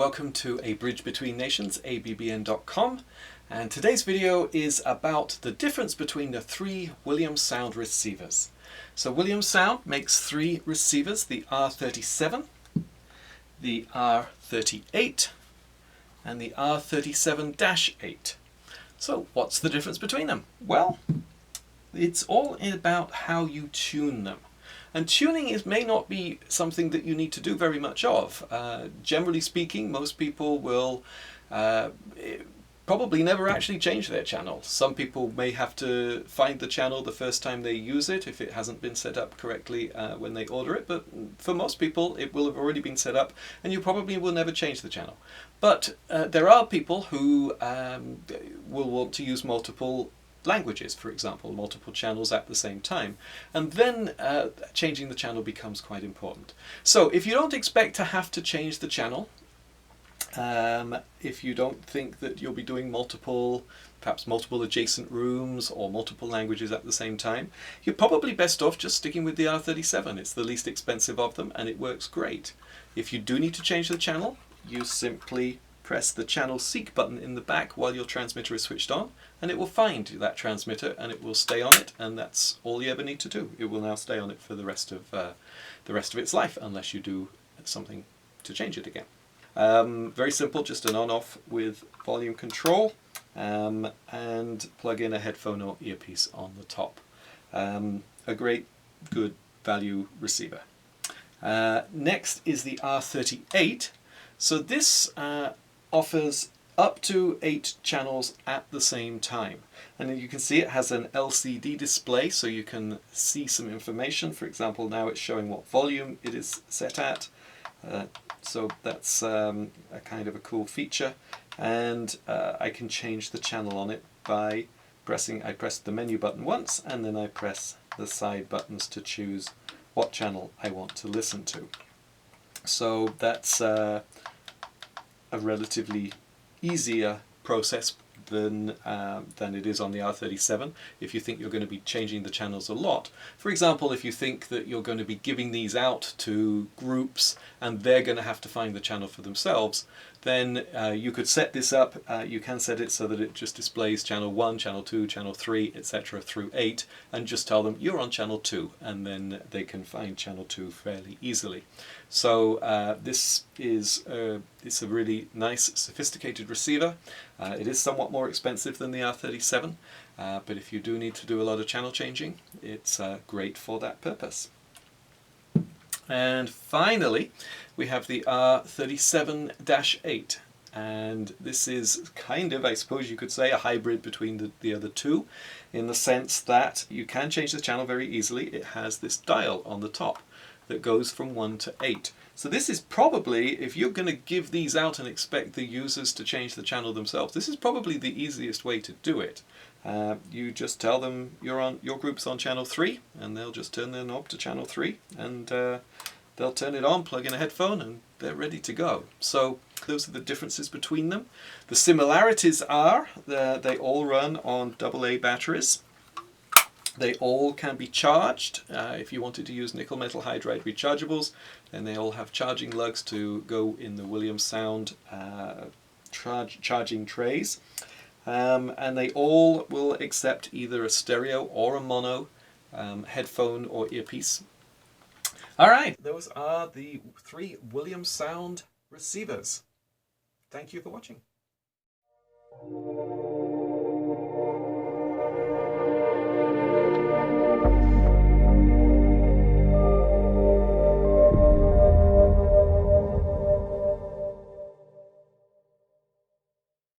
welcome to A Bridge Between Nations, abbn.com, and today's video is about the difference between the three Williams Sound receivers. So Williams Sound makes three receivers, the R37, the R38 and the R37-8. So what's the difference between them? Well, it's all about how you tune them. And tuning may not be something that you need to do very much of. Generally speaking, most people will probably never actually change their channel. Some people may have to find the channel the first time they use it if it hasn't been set up correctly when they order it, but for most people it will have already been set up and you probably will never change the channel. But there are people who will want to use multiple languages, for example, multiple channels at the same time, and then changing the channel becomes quite important. So if you don't expect to have to change the channel, if you don't think that you'll be doing perhaps multiple adjacent rooms or multiple languages at the same time, you're probably best off just sticking with the R37. It's the least expensive of them and it works great. If you do need to change the channel, you simply press the channel seek button in the back while your transmitter is switched on, and it will find that transmitter and it will stay on it, and that's all you ever need to do. It will now stay on it for the rest of its life, unless you do something to change it again. Very simple, just an on-off with volume control, and plug in a headphone or earpiece on the top. A great, good value receiver. Next is the R38. So this offers up to 8 channels at the same time, and you can see it has an LCD display so you can see some information. For example, now it's showing what volume it is set at, so that's a kind of a cool feature, and I can change the channel on it by I press the menu button once and then I press the side buttons to choose what channel I want to listen to. So that's a relatively easier process than it is on the R37 if you think you're going to be changing the channels a lot. For example, if you think that you're going to be giving these out to groups and they're going to have to find the channel for themselves, then you could set this up. You can set it so that it just displays channel 1, channel 2, channel 3, etc. through 8, and just tell them you're on channel 2, and then they can find channel 2 fairly easily. So this is it's a really nice, sophisticated receiver. It is somewhat more expensive than the R37, but if you do need to do a lot of channel changing, it's great for that purpose. And finally, we have the R37-8, and this is kind of, I suppose you could say, a hybrid between the other two, in the sense that you can change the channel very easily. It has this dial on the top that goes from 1 to 8. So this is probably, if you're going to give these out and expect the users to change the channel themselves, this is probably the easiest way to do it. You just tell them your group's on channel 3, and they'll just turn their knob to channel 3, and they'll turn it on, plug in a headphone, and they're ready to go. So those are the differences between them. The similarities are that they all run on AA batteries. They all can be charged. If you wanted to use nickel metal hydride rechargeables, then they all have charging lugs to go in the Williams Sound charging trays. And they all will accept either a stereo or a mono headphone or earpiece. Alright, those are the three Williams Sound receivers. Thank you for watching.